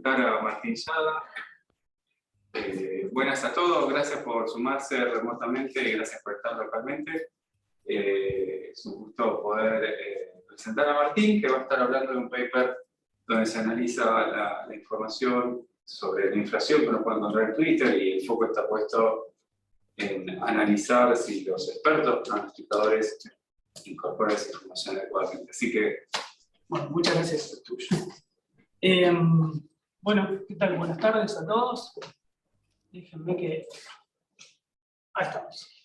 Lara Martínzada. Buenas a todos, gracias por sumarse remotamente y gracias por estar localmente. Es un gusto poder presentar a Martín, que va a estar hablando de un paper donde se analiza la información sobre la inflación que uno puede encontrar en Twitter, y el foco está puesto en analizar si los expertos pronosticadores incorporan esa información adecuadamente. Así que... Bueno, muchas gracias. Bueno, ¿qué tal? Buenas tardes a todos. Déjenme que... Ahí estamos.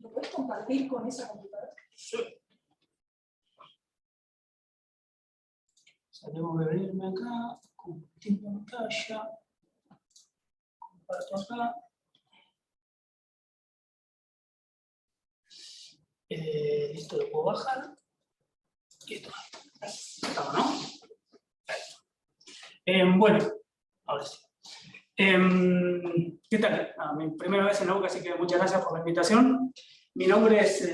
¿Lo puedes compartir con esa computadora? Sí. Tengo que venirme acá, compartir pantalla, comparto acá. Esto lo puedo bajar. Y esto. Estamos, ¿no? Bueno, ahora sí. ¿Qué tal? Mi primera vez en la UCA, así que muchas gracias por la invitación. Mi nombre es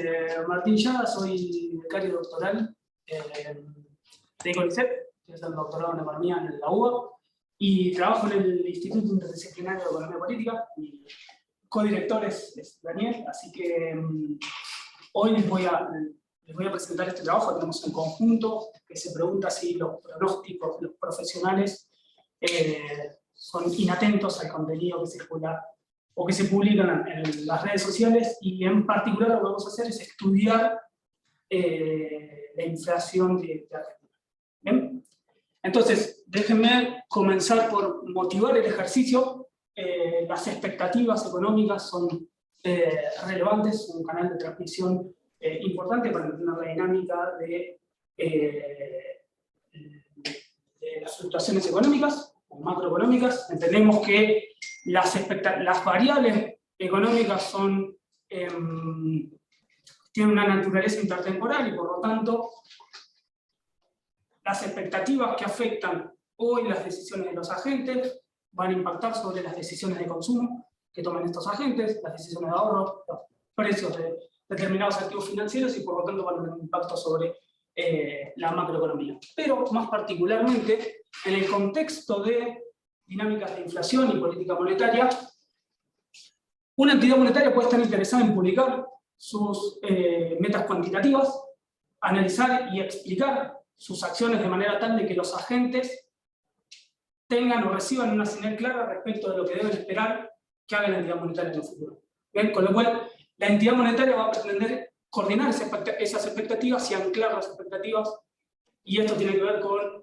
Martín Yada, soy becario doctoral de CONICET, que es el doctorado en economía en la UBA, y trabajo en el Instituto Interdisciplinario de Economía Política. Mi codirector es Daniel, así que hoy les voy a presentar este trabajo que tenemos en conjunto, que se pregunta si los pronósticos de los profesionales son inatentos al contenido que circula o que se publica en las redes sociales, y en particular lo que vamos a hacer es estudiar la inflación de Argentina. ¿Bien? Entonces, déjenme comenzar por motivar el ejercicio. Las expectativas económicas son relevantes, un canal de transmisión importante para entender la dinámica de las fluctuaciones económicas o macroeconómicas. Entendemos que las variables económicas tienen una naturaleza intertemporal, y por lo tanto las expectativas que afectan hoy las decisiones de los agentes van a impactar sobre las decisiones de consumo que toman estos agentes, las decisiones de ahorro, los precios de determinados activos financieros, y por lo tanto van a tener un impacto sobre la macroeconomía. Pero más particularmente, en el contexto de dinámicas de inflación y política monetaria, una entidad monetaria puede estar interesada en publicar sus metas cuantitativas, analizar y explicar sus acciones de manera tal de que los agentes tengan o reciban una señal clara respecto de lo que deben esperar que haga la entidad monetaria en el futuro. ¿Bien? Con lo cual, la entidad monetaria va a pretender coordinar esas expectativas y anclar las expectativas, y esto tiene que ver con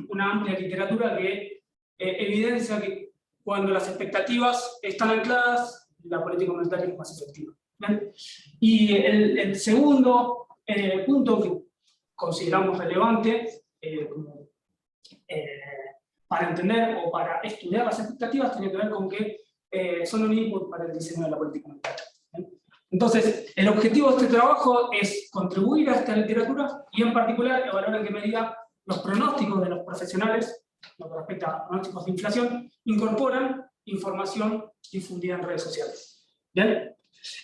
una amplia literatura que evidencia que cuando las expectativas están ancladas, la política monetaria es más efectiva. ¿Bien? Y el segundo punto que consideramos relevante para entender o para estudiar las expectativas tiene que ver con que son un input para el diseño de la política monetaria. Entonces, el objetivo de este trabajo es contribuir a esta literatura y, en particular, evaluar en qué medida los pronósticos de los profesionales, lo que respecta a pronósticos de inflación, incorporan información difundida en redes sociales. ¿Bien?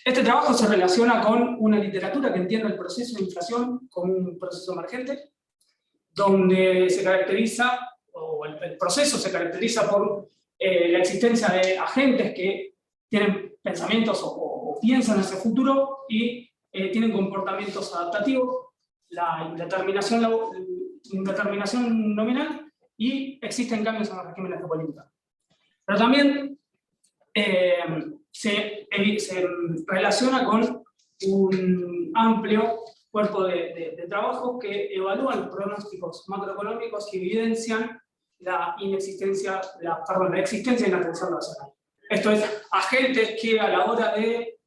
Este trabajo se relaciona con una literatura que entiende el proceso de inflación como un proceso emergente, donde se caracteriza, o el proceso se caracteriza por la existencia de agentes que tienen pensamientos o piensan hacia el futuro y tienen comportamientos adaptativos, la indeterminación nominal, y existen cambios en los regímenes de política. Pero también se relaciona con un amplio cuerpo de trabajo que evalúan los pronósticos macroeconómicos y evidencian la existencia y la tensión nacional. Esto es, agentes que a la hora de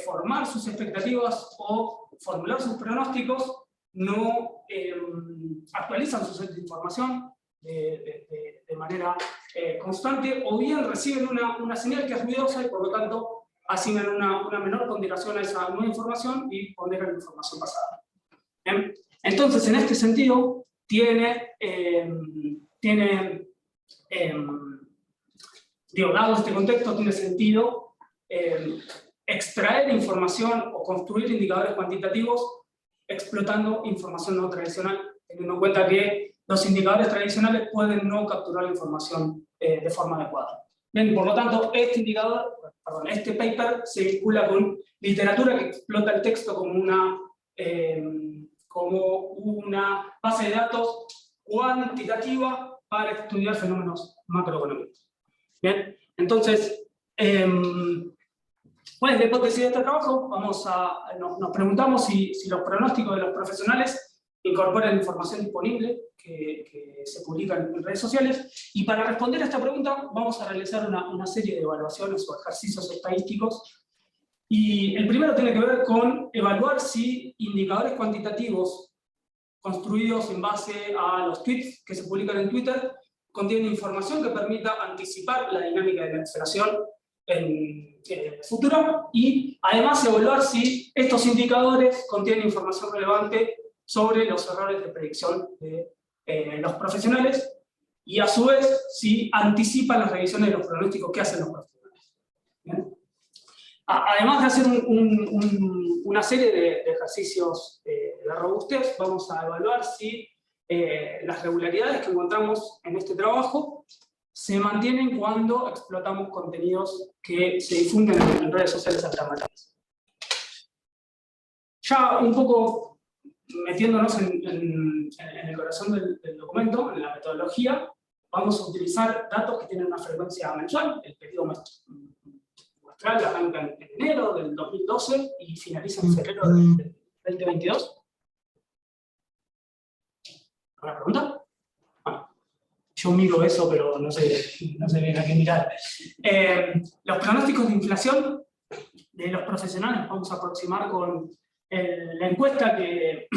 formar sus expectativas o formular sus pronósticos no actualizan su set de información de manera constante, o bien reciben una señal que es ruidosa y por lo tanto asignan una menor ponderación a esa nueva información y ponderan la información pasada. ¿Bien? Entonces, en este sentido, dado este contexto, tiene sentido extraer información o construir indicadores cuantitativos explotando información no tradicional, teniendo en cuenta que los indicadores tradicionales pueden no capturar la información de forma adecuada. Bien, por lo tanto, este paper se vincula con literatura que explota el texto como una base de datos cuantitativa para estudiar fenómenos macroeconómicos. Bien, entonces, ¿cuál es la hipótesis de este trabajo? Nos preguntamos si los pronósticos de los profesionales incorporan información disponible que se publica en redes sociales, y para responder a esta pregunta vamos a realizar una serie de evaluaciones o ejercicios estadísticos, y el primero tiene que ver con evaluar si indicadores cuantitativos construidos en base a los tweets que se publican en Twitter contienen información que permita anticipar la dinámica de la inflación en el futuro, y además evaluar si estos indicadores contienen información relevante sobre los errores de predicción de los profesionales, y a su vez si anticipan las revisiones de los pronósticos que hacen los profesionales. ¿Bien? Además de hacer una serie de ejercicios de robustez, vamos a evaluar si las regularidades que encontramos en este trabajo se mantienen cuando explotamos contenidos que se difunden en redes sociales alternativas. Ya un poco metiéndonos en el corazón del documento, en la metodología, vamos a utilizar datos que tienen una frecuencia mensual. El periodo muestral arranca en enero del 2012 y finaliza en febrero del 2022. ¿Alguna pregunta? Bueno, yo miro eso, pero no sé bien a qué mirar. Los pronósticos de inflación de los profesionales vamos a aproximar con la encuesta que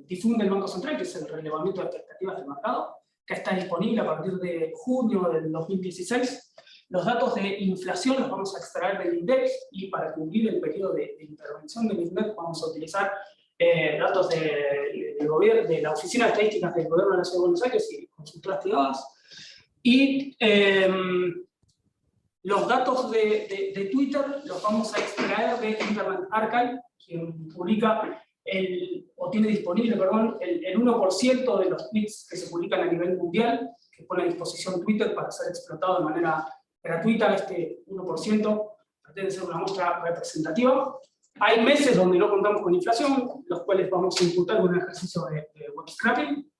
difunde el Banco Central, que es el relevamiento de expectativas del mercado, que está disponible a partir de junio del 2016. Los datos de inflación los vamos a extraer del INDEC, y para cumplir el periodo de intervención del INDEC vamos a utilizar datos del gobierno, de la Oficina de Estadísticas del Gobierno de la Ciudad de Buenos Aires y consultoras privadas. Y los datos de Twitter los vamos a extraer de Internet Archive, quien publica o tiene disponible, el 1% de los tweets que se publican a nivel mundial, que pone a disposición Twitter para ser explotado de manera gratuita. Este 1% pretende ser una muestra representativa. Hay meses donde no contamos con inflación, los cuales vamos a imputar con un ejercicio de web scraping.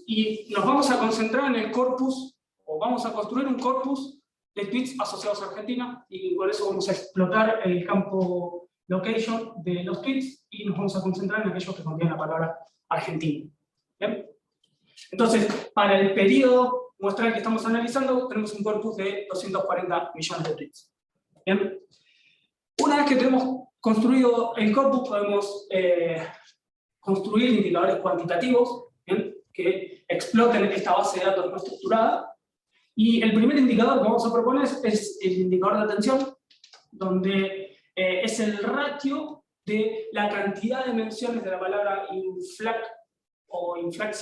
Y nos vamos a concentrar en el corpus, o vamos a construir un corpus de tweets asociados a Argentina, y por eso vamos a explotar el campo location de los tweets, y nos vamos a concentrar en aquellos que contienen la palabra Argentina. ¿Bien? Entonces, para el periodo muestral que estamos analizando, tenemos un corpus de 240 millones de tweets. ¿Bien? Una vez que tenemos construido el corpus, podemos construir indicadores cuantitativos, ¿bien?, que exploten esta base de datos no estructurada. Y el primer indicador que vamos a proponer es el indicador de atención, donde es el ratio de la cantidad de menciones de la palabra inflac, o inflac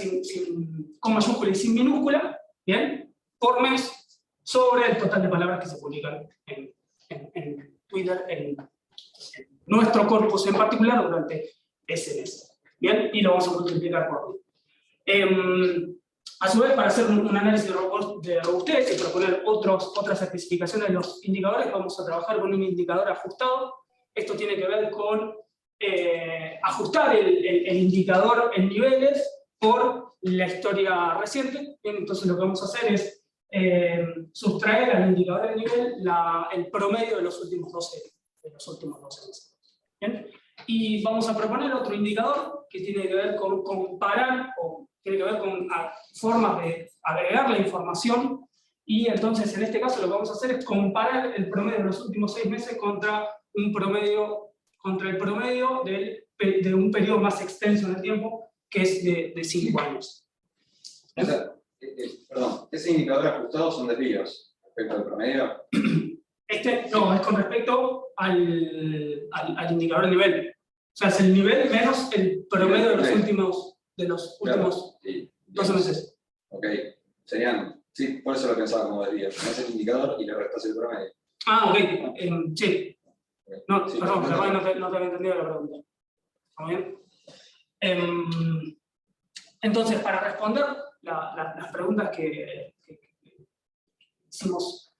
con mayúscula y sin minúscula, ¿bien?, por mes, sobre el total de palabras que se publican en Twitter, en nuestro corpus en particular, durante ese mes. ¿Bien? Y lo vamos a multiplicar por 10. A su vez, para hacer un análisis de robustez y proponer otras especificaciones de los indicadores, vamos a trabajar con un indicador ajustado. Esto tiene que ver con ajustar el indicador en niveles por la historia reciente. Bien, entonces lo que vamos a hacer es sustraer al indicador de nivel el promedio de los últimos 12 meses. ¿Bien? Y vamos a proponer otro indicador que tiene que ver con comparar, o tiene que ver con formas de agregar la información, y entonces en este caso lo que vamos a hacer es comparar el promedio de los últimos 6 meses contra el promedio de un periodo más extenso en el tiempo, que es de 5 años. Perdón, ¿ese indicador ajustado son desvíos respecto al promedio? No, es con respecto al indicador de nivel. O sea, es el nivel menos el promedio de los últimos 12 meses. Ok, serían, sí, por eso lo pensaba como desvíos. Tenés el indicador y le restas el promedio. Ah, ok, sí. No, sí, perdón, no te había entendido la pregunta. ¿Está bien? Entonces, para responder las preguntas que hicimos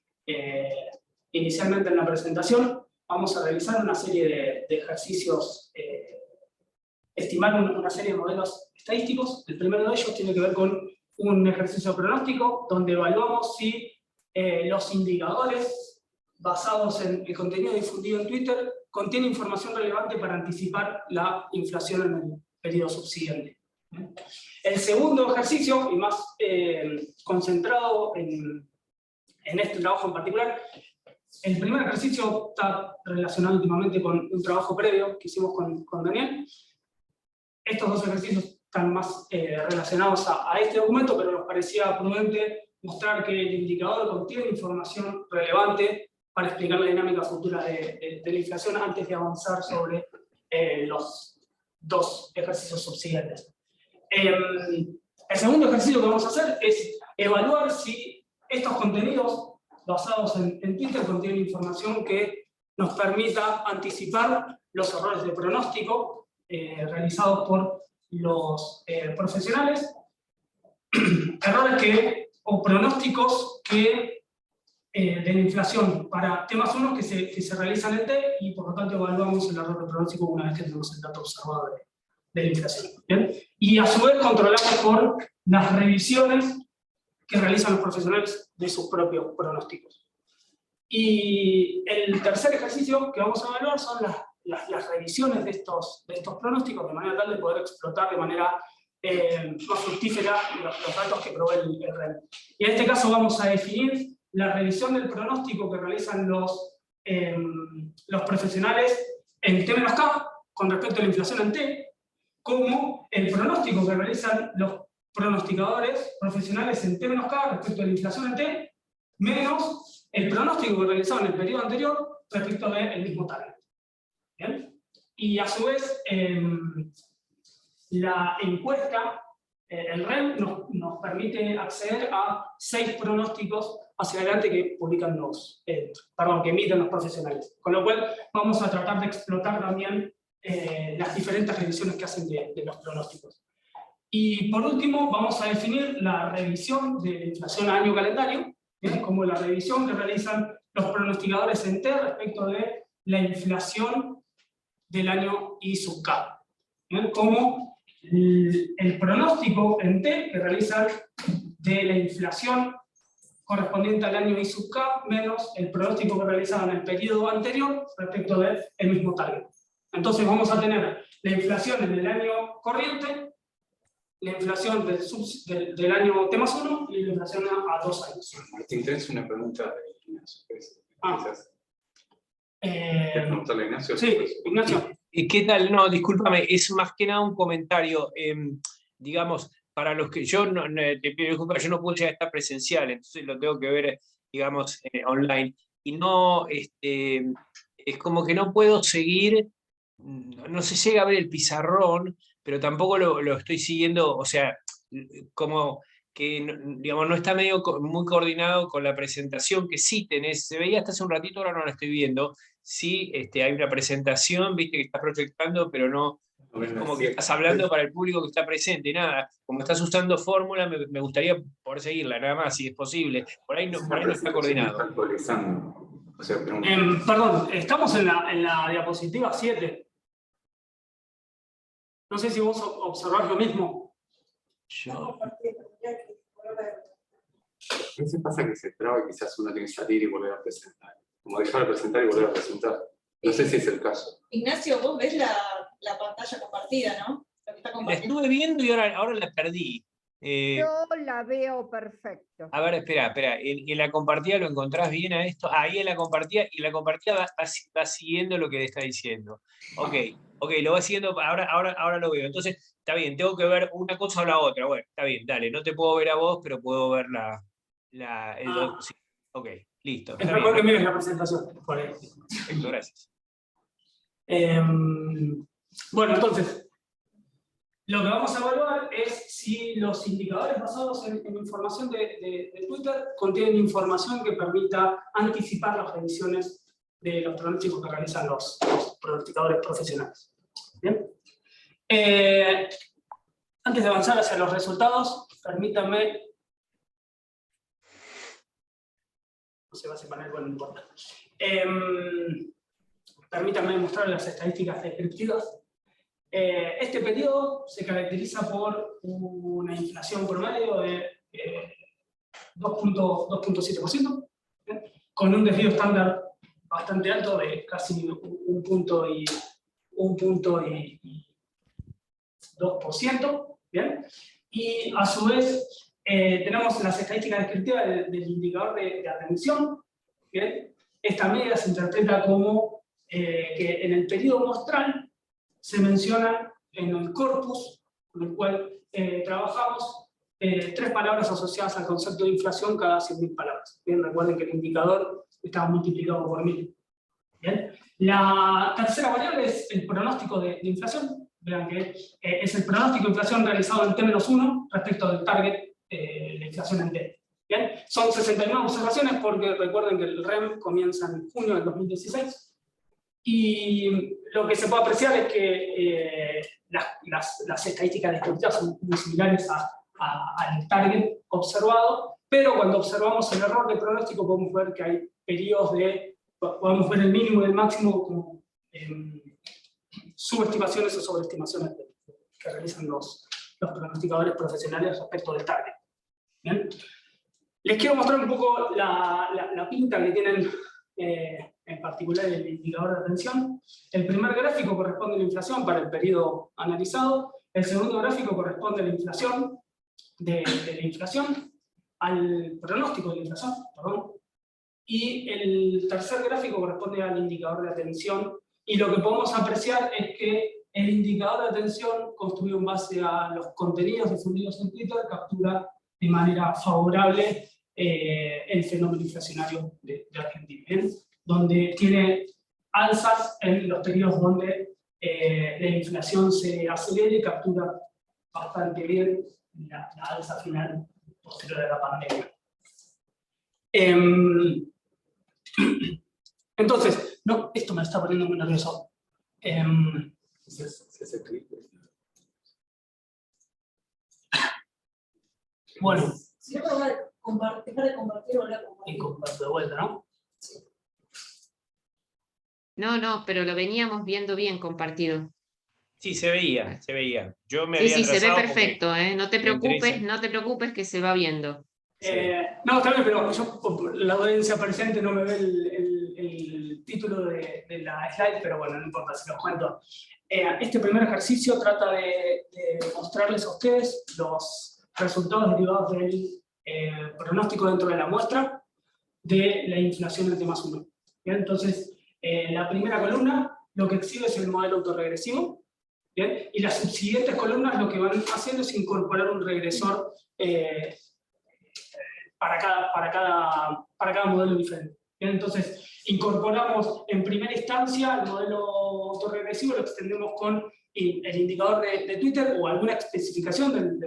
inicialmente en la presentación, vamos a realizar una serie de ejercicios, estimar una serie de modelos estadísticos. El primero de ellos tiene que ver con un ejercicio pronóstico, donde evaluamos si los indicadores basados en el contenido difundido en Twitter contienen información relevante para anticipar la inflación en el periodo subsiguiente. El segundo ejercicio, y más concentrado en este trabajo en particular, el primer ejercicio está relacionado últimamente con un trabajo previo que hicimos con Daniel. Estos dos ejercicios están más relacionados a este documento, pero nos parecía prudente mostrar que el indicador contiene información relevante para explicar la dinámica futura de la inflación antes de avanzar sobre los dos ejercicios subsiguientes. El segundo ejercicio que vamos a hacer es evaluar si estos contenidos basados en Twitter contienen información que nos permita anticipar los errores de pronóstico realizados por los profesionales, errores o pronósticos de la inflación para temas 1 que se realizan en T, y por lo tanto evaluamos el error de pronóstico una vez que tenemos el dato observado de la inflación. ¿Bien? Y a su vez controlamos por las revisiones que realizan los profesionales de sus propios pronósticos. Y el tercer ejercicio que vamos a evaluar son las revisiones de estos pronósticos, de manera tal de poder explotar de manera más fructífera los datos que provee el REM. Y en este caso vamos a definir la revisión del pronóstico que realizan los profesionales en T-K con respecto a la inflación en T, como el pronóstico que realizan los pronosticadores profesionales en T-K respecto a la inflación en T, menos el pronóstico que realizaban en el periodo anterior respecto del mismo target. ¿Bien? Y a su vez, la encuesta, el REM, nos permite acceder a 6 pronósticos hacia adelante que publican que emiten los profesionales. Con lo cual, vamos a tratar de explotar también las diferentes revisiones que hacen de los pronósticos. Y por último, vamos a definir la revisión de la inflación a año calendario, como la revisión que realizan los pronosticadores en T respecto de la inflación del año I sub K. Como el pronóstico en T que realizan de la inflación correspondiente al año I sub K menos el pronóstico que realizaban en el periodo anterior respecto del mismo target. Entonces vamos a tener la inflación en el año corriente, la inflación del año T+1 y la inflación a 2 años. Martín, ¿tenés una pregunta de Ignacio? ¿Quieres preguntarle a Ignacio? Sí, Ignacio. ¿Qué tal? No, discúlpame, es más que nada un comentario. Digamos, para los que yo te pido disculpas, yo no puedo llegar a estar presencial, entonces lo tengo que ver, digamos, online. Y no, es como que no puedo seguir, no se llega a ver el pizarrón, pero tampoco lo estoy siguiendo, o sea, como que digamos, no está muy coordinado con la presentación que sí tenés. Se veía hasta hace un ratito, ahora no la estoy viendo. Sí, hay una presentación, viste, que estás proyectando, pero no, como que estás hablando para el público que está presente, nada. Como estás usando fórmula, me gustaría poder seguirla, nada más, si es posible. Por ahí no está coordinado. O sea, Perdón, estamos en la diapositiva 7. No sé si vos observás lo mismo. Yo... A veces pasa que se traba y quizás uno tiene que salir y volver a presentar. Como dejar de presentar y volver a presentar. No sé si es el caso. Ignacio, vos ves la pantalla compartida, ¿no? Lo que está La compartiendo. estuve viendo y ahora la perdí. Yo la veo perfecto. A ver, espera. ¿En la compartida lo encontrás bien a esto? Ahí en la compartida, y la compartida va siguiendo lo que le está diciendo. Ok, lo va siguiendo, ahora lo veo. Entonces, está bien, tengo que ver una cosa o la otra. Bueno, está bien, dale, no te puedo ver a vos, pero puedo ver sí. Ok, listo. Es mejor que mires la presentación. Por ahí. Perfecto, gracias. Bueno, entonces, lo que vamos a evaluar es si los indicadores basados en información de Twitter contienen información que permita anticipar las revisiones de los pronósticos que realizan los pronosticadores profesionales. ¿Bien? Antes de avanzar hacia los resultados, permítanme... No se va a separar, bueno, no importa. Permítanme mostrar las estadísticas descriptivas. Este periodo se caracteriza por una inflación promedio de 2.7%, con un desvío estándar bastante alto de casi un punto y 2%, ¿bien? Y a su vez tenemos las estadísticas descriptivas del indicador de atención, ¿bien? Esta media se interpreta como que en el periodo muestral se mencionan en el corpus con el cual trabajamos 3 palabras asociadas al concepto de inflación cada 100.000 palabras. Bien, recuerden que el indicador estaba multiplicado por 1000. Bien. La tercera variable es el pronóstico de inflación. Vean que es el pronóstico de inflación realizado en T-1 respecto del target de inflación en T. Bien. Son 69 observaciones porque recuerden que el REM comienza en junio del 2016. Y lo que se puede apreciar es que las estadísticas descriptivas son muy similares al target observado, pero cuando observamos el error de pronóstico podemos ver que hay periodos podemos ver el mínimo y el máximo como subestimaciones o sobreestimaciones que realizan los pronosticadores profesionales respecto del target. ¿Bien? Les quiero mostrar un poco la pinta que tienen en particular el indicador de atención. El primer gráfico corresponde a la inflación para el periodo analizado, el segundo gráfico corresponde a la inflación, de la inflación, al pronóstico de la inflación, perdón, y el tercer gráfico corresponde al indicador de atención, y lo que podemos apreciar es que el indicador de atención, construido en base a los contenidos difundidos en Twitter, captura de manera favorable el fenómeno inflacionario de Argentina, ¿bien? Donde tiene alzas en los periodos donde la inflación se acelera y captura bastante bien la alza final posterior a la pandemia. Entonces, no, esto me está poniendo muy nervioso. Bueno. Si no, dejar de compartir, volver a compartir. Y comparto de vuelta, ¿no? Sí. No, pero lo veníamos viendo bien compartido. Sí, se veía, se veía. Yo me Sí, había sí, se ve atrasado perfecto, no te me interesa. preocupes, no te preocupes que se va viendo. No, está bien, pero yo, la audiencia presente no me ve el título de la slide, pero bueno, no importa, si los cuento. Este primer ejercicio trata de mostrarles a ustedes los resultados derivados del pronóstico dentro de la muestra de la inflación en T+1. ¿Bien? Entonces, la primera columna lo que exhibe es el modelo autorregresivo, ¿bien? Y las subsiguientes columnas lo que van haciendo es incorporar un regresor para cada modelo diferente. ¿Bien? Entonces, incorporamos en primera instancia el modelo autorregresivo, lo extendemos con el indicador de Twitter o alguna especificación del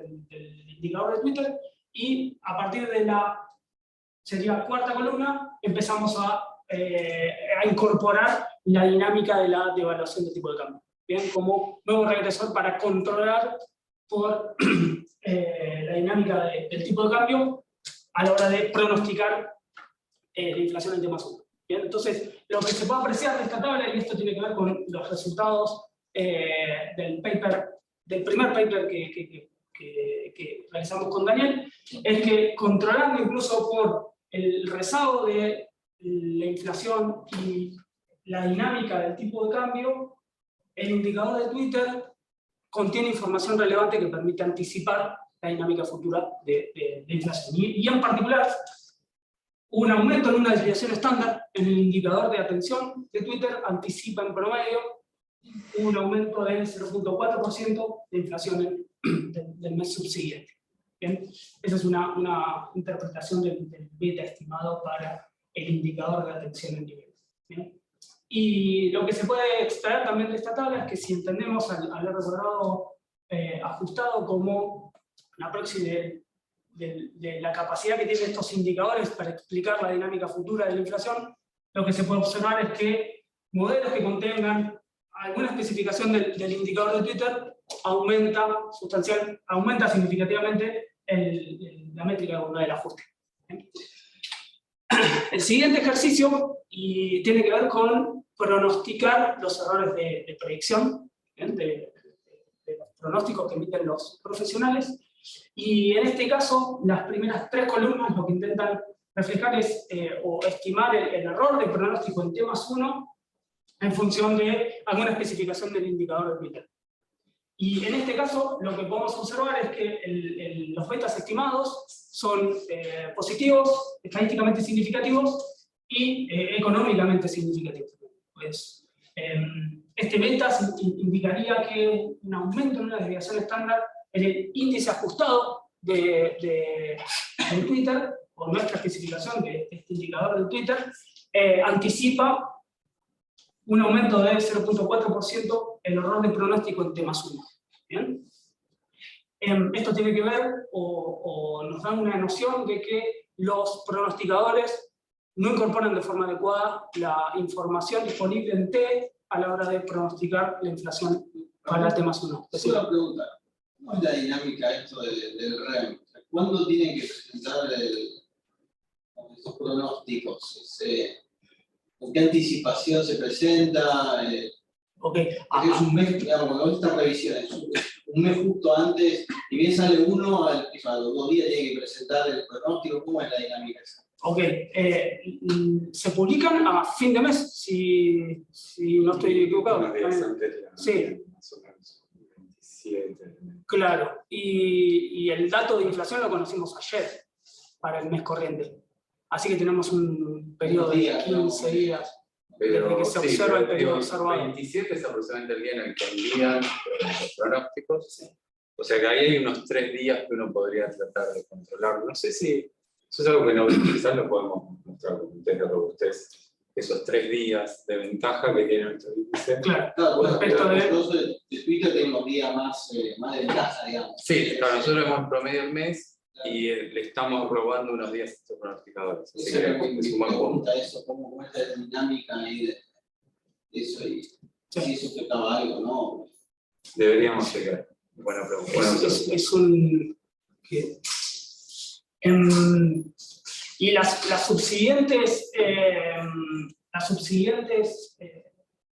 indicador de Twitter, y a partir de sería cuarta columna, empezamos a incorporar la dinámica de la devaluación de tipo de cambio. Bien, como nuevo regresor para controlar por la dinámica del tipo de cambio a la hora de pronosticar la inflación en T+1. Bien, entonces, lo que se puede apreciar de esta tabla, y esto tiene que ver con los resultados del primer paper que realizamos con Daniel, es que controlando incluso por el rezago de la inflación y la dinámica del tipo de cambio, el indicador de Twitter contiene información relevante que permite anticipar la dinámica futura de inflación. Y en particular, un aumento en una desviación estándar en el indicador de atención de Twitter anticipa en promedio un aumento del 0.4% de inflación del mes subsiguiente. ¿Bien? Esa es una interpretación del beta estimado para el indicador de atención en nivel. ¿Bien? Y lo que se puede extraer también de esta tabla es que si entendemos al recordado ajustado como una proxy de la capacidad que tienen estos indicadores para explicar la dinámica futura de la inflación, lo que se puede observar es que modelos que contengan alguna especificación del indicador de Twitter aumenta significativamente la métrica de bondad del ajuste. El siguiente ejercicio tiene que ver con pronosticar los errores de predicción, de los pronósticos que emiten los profesionales. Y en este caso, las primeras 3 columnas lo que intentan reflejar es o estimar el error de pronóstico en T+1 en función de alguna especificación del indicador de Twitter. Y en este caso, lo que podemos observar es que los betas estimados son positivos, estadísticamente significativos y económicamente significativos. Pues, este beta indicaría que un aumento en una desviación estándar en el índice ajustado de Twitter, o nuestra especificación de este indicador de Twitter, anticipa un aumento de 0.4% el error de pronóstico en T+1. ¿Bien? Esto tiene que ver o nos da una noción de que los pronosticadores no incorporan de forma adecuada la información disponible en T a la hora de pronosticar la inflación para T+1. Es una pregunta. ¿Cómo es la dinámica esto del REM? ¿Cuándo tienen que presentar estos pronósticos? ¿Con qué anticipación se presenta? Okay. Es un mes, digamos, cuando esta revisión es un mes justo antes, y bien sale uno, a los 2 días tiene que presentar el pronóstico. ¿Cómo es la dinámica esa? Ok, se publican a fin de mes, si no estoy equivocado. Unos días antes, Sí. Más o menos, 27. Claro, y el dato de inflación lo conocimos ayer, para el mes corriente. Así que tenemos un periodo de 15 días. Pero desde que se observa el periodo el observado. 27 es aproximadamente el día en el que envían los pronósticos. O sea que ahí hay unos 3 días que uno podría tratar de controlar. No sé si eso es algo que no, quizás lo podemos mostrar con un test de robustez. Esos 3 días de ventaja que tiene nuestro índice. Claro, Bueno, respecto de... entonces de Twitter tenemos días más de ventaja, digamos. Sí, claro, nosotros hemos promedio el mes y le estamos robando unos días a estos pronosticadores. Así Esa era que mi es un buen punto. pregunta, eso, ¿cómo es la dinámica ahí de eso? Y si eso afectaba algo, ¿no? Deberíamos llegar. Buena pregunta. Es un... y las subsiguientes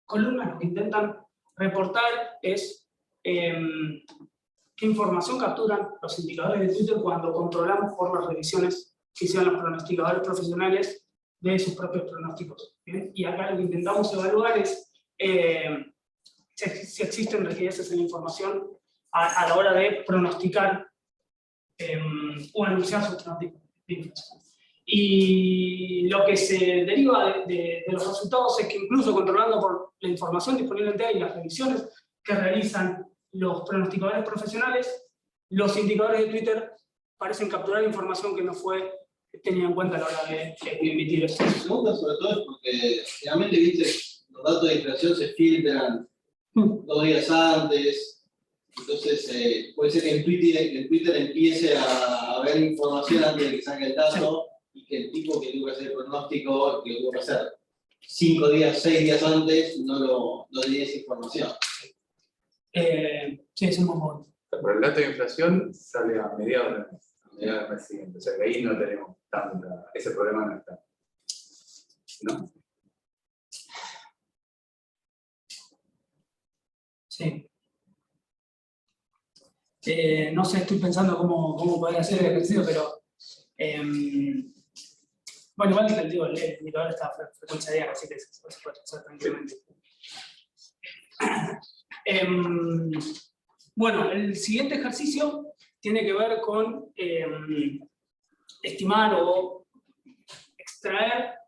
columnas lo que intentan reportar es qué información capturan los indicadores de Twitter cuando controlamos por las revisiones que hicieron los pronosticadores profesionales de sus propios pronósticos. ¿Bien? Y acá lo que intentamos evaluar es si existen rigideces en la información a la hora de pronosticar o anunciar sus pronósticos de inflación. Y lo que se deriva de los resultados es que incluso controlando por la información disponible en TEA y las revisiones que realizan los pronosticadores profesionales, los indicadores de Twitter parecen capturar información que no fue tenida en cuenta a la hora de emitir esto. La segunda sobre todo es porque realmente, viste, los datos de inflación se filtran 2 días antes, entonces puede ser que en Twitter empiece a haber información antes de que salga el dato, y que el tipo que tuvo que hacer el pronóstico, que tuvo que hacer 5 días, 6 días antes, no tenía esa información. Sí, es un buen punto. Pero el dato de inflación sale a mediados del mes siguiente. O sea que ahí no tenemos ese problema no está. ¿No? Sí. No sé, estoy pensando cómo podría hacer el ejercicio, pero bueno, igual que el indicador está a frecuencia diaria, así que se puede hacer tranquilamente. Bueno, el siguiente ejercicio tiene que ver con estimar o extraer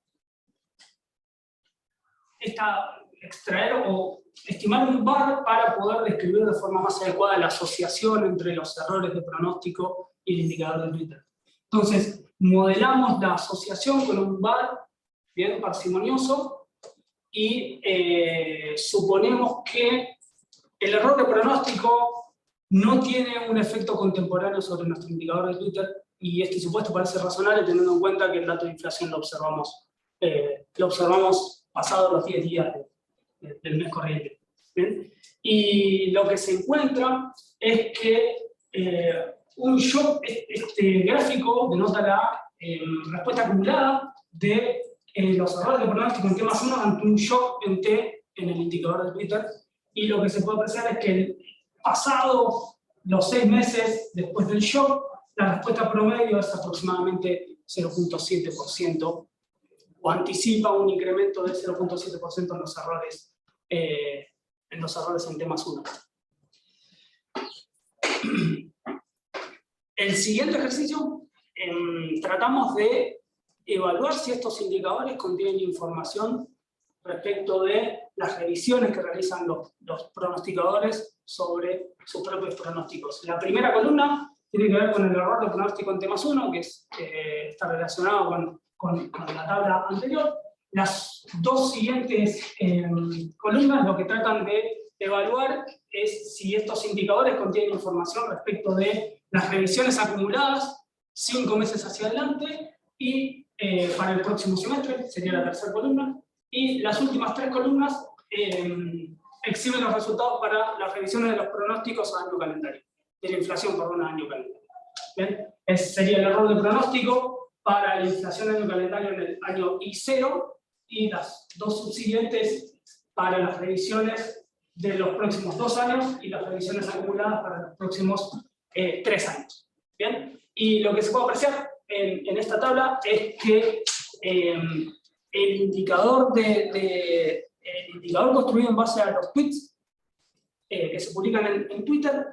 o estimar un VAR para poder describir de forma más adecuada la asociación entre los errores de pronóstico y el indicador de Twitter. Entonces, modelamos la asociación con un VAR bien parsimonioso y suponemos que el error de pronóstico no tiene un efecto contemporáneo sobre nuestro indicador de Twitter, y este supuesto parece razonable teniendo en cuenta que el dato de inflación lo observamos pasados los 10 días del mes corriente. ¿Bien? Y lo que se encuentra es que un shock, este gráfico denota la respuesta acumulada de los errores de pronóstico en T más 1 ante un shock en T en el indicador de Twitter. Y lo que se puede apreciar es que pasado los 6 meses después del shock, la respuesta promedio es aproximadamente 0.7%, o anticipa un incremento de 0.7% en los errores en T más 1. El siguiente ejercicio, tratamos de evaluar si estos indicadores contienen información respecto de las revisiones que realizan los pronosticadores sobre sus propios pronósticos. La primera columna tiene que ver con el error de pronóstico en T más 1, que está relacionado con la tabla anterior. Las dos siguientes columnas lo que tratan de evaluar es si estos indicadores contienen información respecto de las revisiones acumuladas 5 meses hacia adelante y para el próximo semestre, sería la tercera columna. Y las últimas 3 columnas exhiben los resultados para las revisiones de los pronósticos a año calendario, de la inflación por un año calendario. ¿Bien? Ese sería el error de pronóstico para la inflación año calendario en el año I0, y las dos subsiguientes para las revisiones de los próximos 2 años y las revisiones acumuladas para los próximos 3 años. ¿Bien? Y lo que se puede apreciar en esta tabla es que el indicador construido en base a los tweets que se publican en Twitter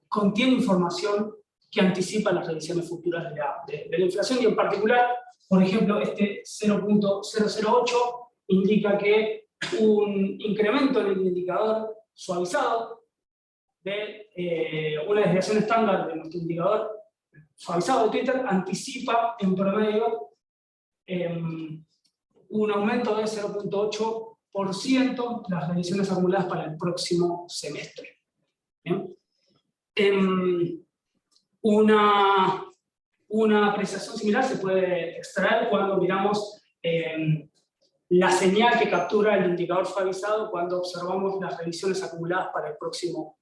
contiene información que anticipa las revisiones futuras de la inflación, y en particular, por ejemplo, este 0.008 indica que un incremento en el indicador suavizado de una desviación estándar de nuestro indicador suavizado de Twitter anticipa en promedio un aumento de 0.8% las revisiones acumuladas para el próximo semestre. ¿Bien? Una apreciación similar se puede extraer cuando miramos la señal que captura el indicador suavizado cuando observamos las revisiones acumuladas para los próximos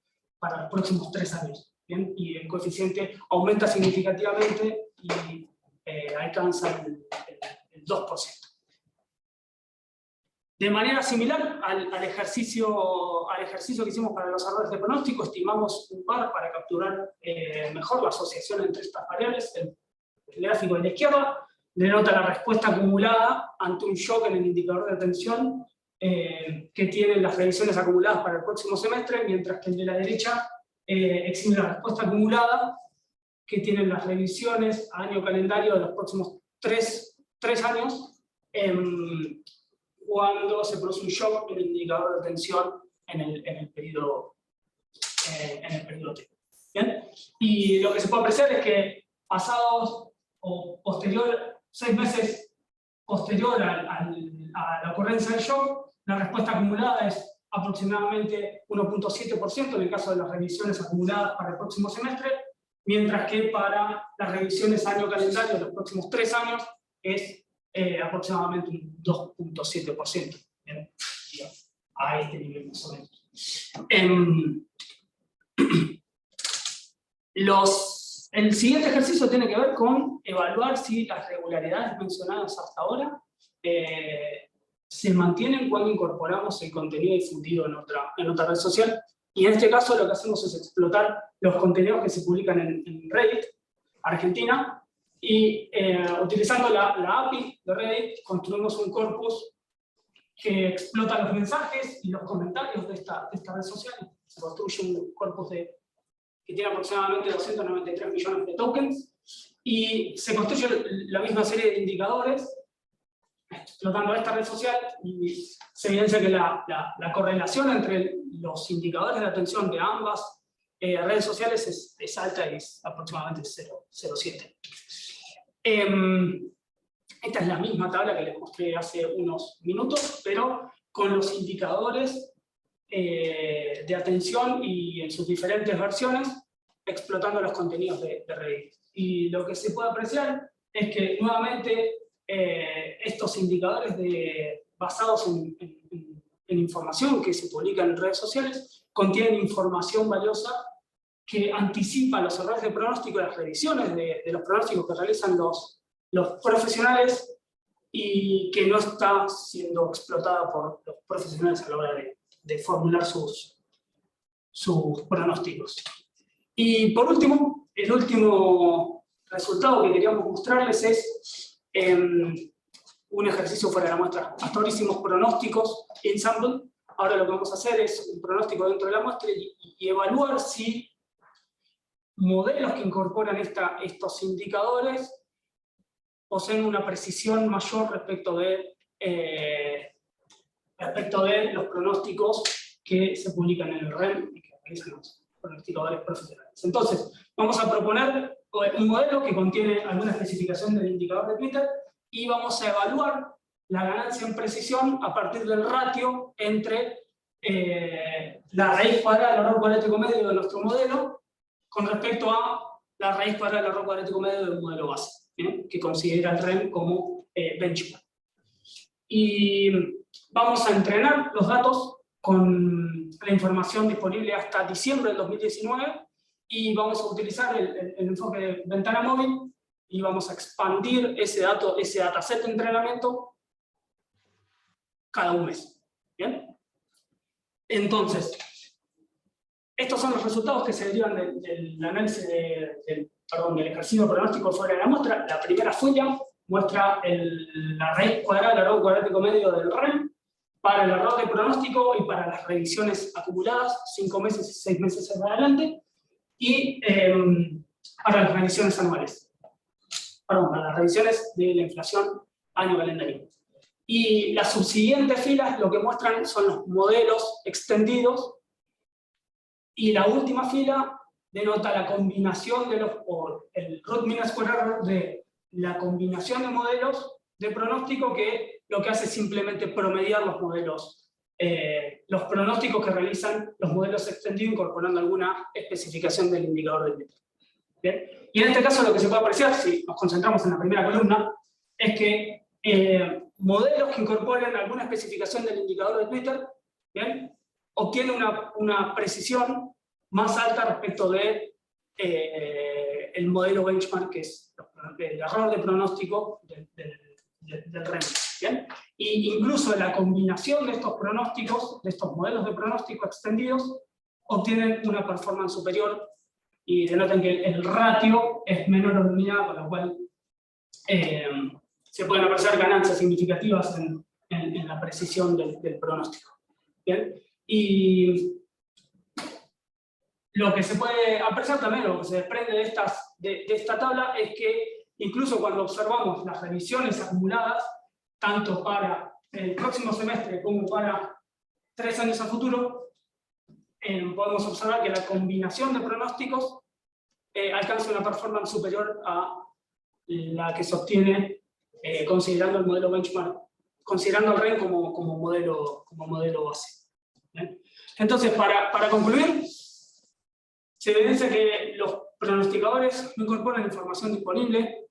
3 años. ¿Bien? Y el coeficiente aumenta significativamente y alcanza el 2%. De manera similar al ejercicio que hicimos para los errores de pronóstico, estimamos un par para capturar mejor la asociación entre estas variables. El gráfico de la izquierda denota la respuesta acumulada ante un shock en el indicador de tensión que tienen las revisiones acumuladas para el próximo semestre, mientras que el de la derecha exhibe la respuesta acumulada que tienen las revisiones a año calendario de los próximos 3 años, cuando se produce un shock en el indicador de tensión en el periodo T. ¿Bien? Y lo que se puede apreciar es que pasados o 6 meses posterior a la ocurrencia del shock, la respuesta acumulada es aproximadamente 1.7% en el caso de las revisiones acumuladas para el próximo semestre, mientras que para las revisiones a año calendario de los próximos 3 años es aproximadamente un 2.7%. A este nivel más o menos. El siguiente ejercicio tiene que ver con evaluar si las regularidades mencionadas hasta ahora se mantienen cuando incorporamos el contenido difundido en otra red social. Y en este caso lo que hacemos es explotar los contenidos que se publican en Reddit, Argentina, y utilizando la API de Reddit construimos un corpus que explota los mensajes y los comentarios de esta red social. Se construye un corpus que tiene aproximadamente 293 millones de tokens, y se construye la misma serie de indicadores explotando esta red social, y se evidencia que la correlación entre los indicadores de atención de ambas redes sociales es alta y es aproximadamente 0.07. Esta es la misma tabla que les mostré hace unos minutos, pero con los indicadores de atención y en sus diferentes versiones, explotando los contenidos de Reddit. Y lo que se puede apreciar es que nuevamente estos indicadores basados en en información que se publica en redes sociales, contienen información valiosa que anticipa los errores de pronóstico, las revisiones de los pronósticos que realizan los profesionales y que no está siendo explotada por los profesionales a la hora de formular sus pronósticos. Y por último, el último resultado que queríamos mostrarles es un ejercicio fuera de la muestra. Hasta ahora hicimos pronósticos in sample, ahora lo que vamos a hacer es un pronóstico dentro de la muestra y evaluar si modelos que incorporan estos indicadores poseen una precisión mayor respecto de los pronósticos que se publican en el REM y que realizan los pronosticadores profesionales. Entonces, vamos a proponer un modelo que contiene alguna especificación del indicador de Twitter y vamos a evaluar la ganancia en precisión a partir del ratio entre la raíz cuadrada del error cuadrático medio de nuestro modelo con respecto a la raíz cuadrada del error cuadrático medio del modelo base, que considera el REM como benchmark. Y vamos a entrenar los datos con la información disponible hasta diciembre del 2019 y vamos a utilizar el enfoque de ventana móvil y vamos a expandir ese dataset de entrenamiento cada un mes. ¿Bien? Entonces, estos son los resultados que se derivan del análisis del ejercicio pronóstico fuera de la muestra. La primera folla muestra la raíz cuadrada del error cuadrático medio del REM para el error de pronóstico y para las revisiones acumuladas, 5 meses y 6 meses en adelante, y para las revisiones anuales. Perdón, para las revisiones de la inflación año calendario. Y las subsiguientes filas lo que muestran son los modelos extendidos, y la última fila denota la combinación de el root mean square error de la combinación de modelos de pronóstico que lo que hace es simplemente promediar los modelos, los pronósticos que realizan los modelos extendidos incorporando alguna especificación del indicador de Twitter. ¿Bien? Y en este caso lo que se puede apreciar, si nos concentramos en la primera columna, es que modelos que incorporen alguna especificación del indicador de Twitter, ¿bien?, obtienen una precisión más alta respecto de el modelo benchmark, que es el error de pronóstico del REM. ¿Bien? Y incluso la combinación de estos pronósticos, de estos modelos de pronóstico extendidos, obtienen una performance superior y denotan que el ratio es menor o unidad, con lo cual se pueden apreciar ganancias significativas en la precisión del pronóstico. ¿Bien? Y lo que se puede apreciar también, lo que se desprende de esta tabla, es que incluso cuando observamos las revisiones acumuladas, tanto para el próximo semestre como para 3 años a futuro, podemos observar que la combinación de pronósticos alcanza una performance superior a la que se obtiene considerando el modelo benchmark, considerando el REM como modelo base. ¿Bien? Entonces, para concluir, se evidencia que los pronosticadores no incorporan información disponible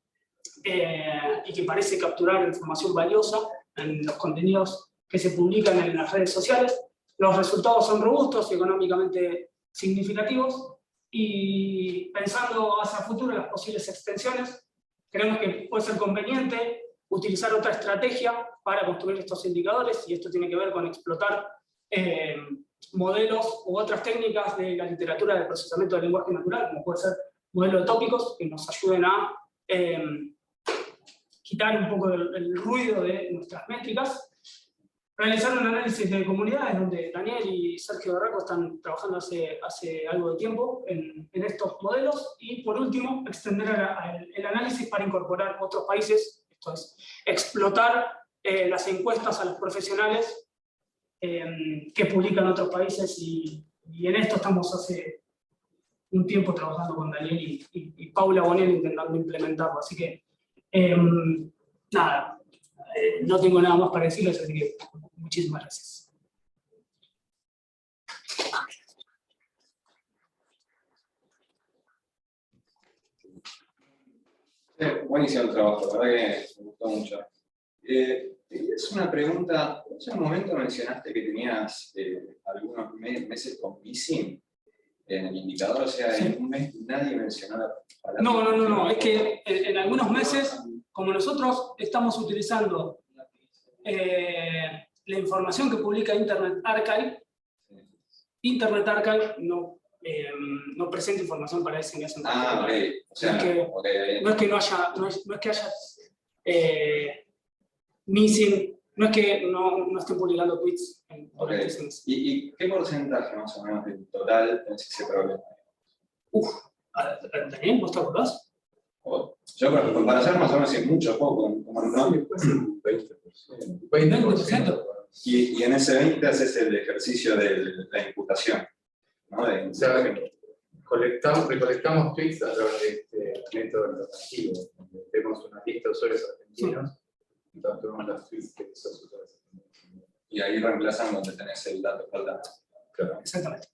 y que parece capturar información valiosa en los contenidos que se publican en las redes sociales. Los resultados son robustos y económicamente significativos, y pensando hacia el futuro en las posibles extensiones, creemos que puede ser conveniente utilizar otra estrategia para construir estos indicadores, y esto tiene que ver con explotar modelos u otras técnicas de la literatura de procesamiento del lenguaje natural, como puede ser modelos de tópicos, que nos ayuden a quitar un poco el ruido de nuestras métricas. Realizar un análisis de comunidades, donde Daniel y Sergio Barraco están trabajando hace algo de tiempo en estos modelos. Y por último, extender el análisis para incorporar otros países, esto es, explotar las encuestas a los profesionales que publican otros países, y en esto estamos hace un tiempo trabajando con Daniel y Paula Bonel intentando implementarlo. Así que, nada, no tengo nada más para decirles, así que muchísimas gracias. Buenísimo el trabajo, la verdad que me gustó mucho. Es una pregunta en un momento mencionaste que tenías algunos meses con missing en el indicador, o sea, Sí. en un mes nadie mencionó la palabra. No, es que en algunos meses, como nosotros estamos utilizando la información que publica Internet Archive no presenta información para ese mes en particular. Ok. O sea, No es que- ok, No es que no haya missing, no es que no estén publicando tweets durante ese mes. ¿Y qué porcentaje más o menos del total tenés ese problema? ¿Daniel, vos te acordás? Yo, para hacer más o menos, es mucho poco, como no. 20%. 20%. Y en ese 20 haces el ejercicio de la imputación, ¿no? O sea, recolectamos tweets a través de este método alternativo, donde tenemos una lista de usuarios argentinos, y tomamos los tweets de esos usuarios argentinos. Y ahí reemplazan donde tenés el dato faltante. Claro. Exactamente.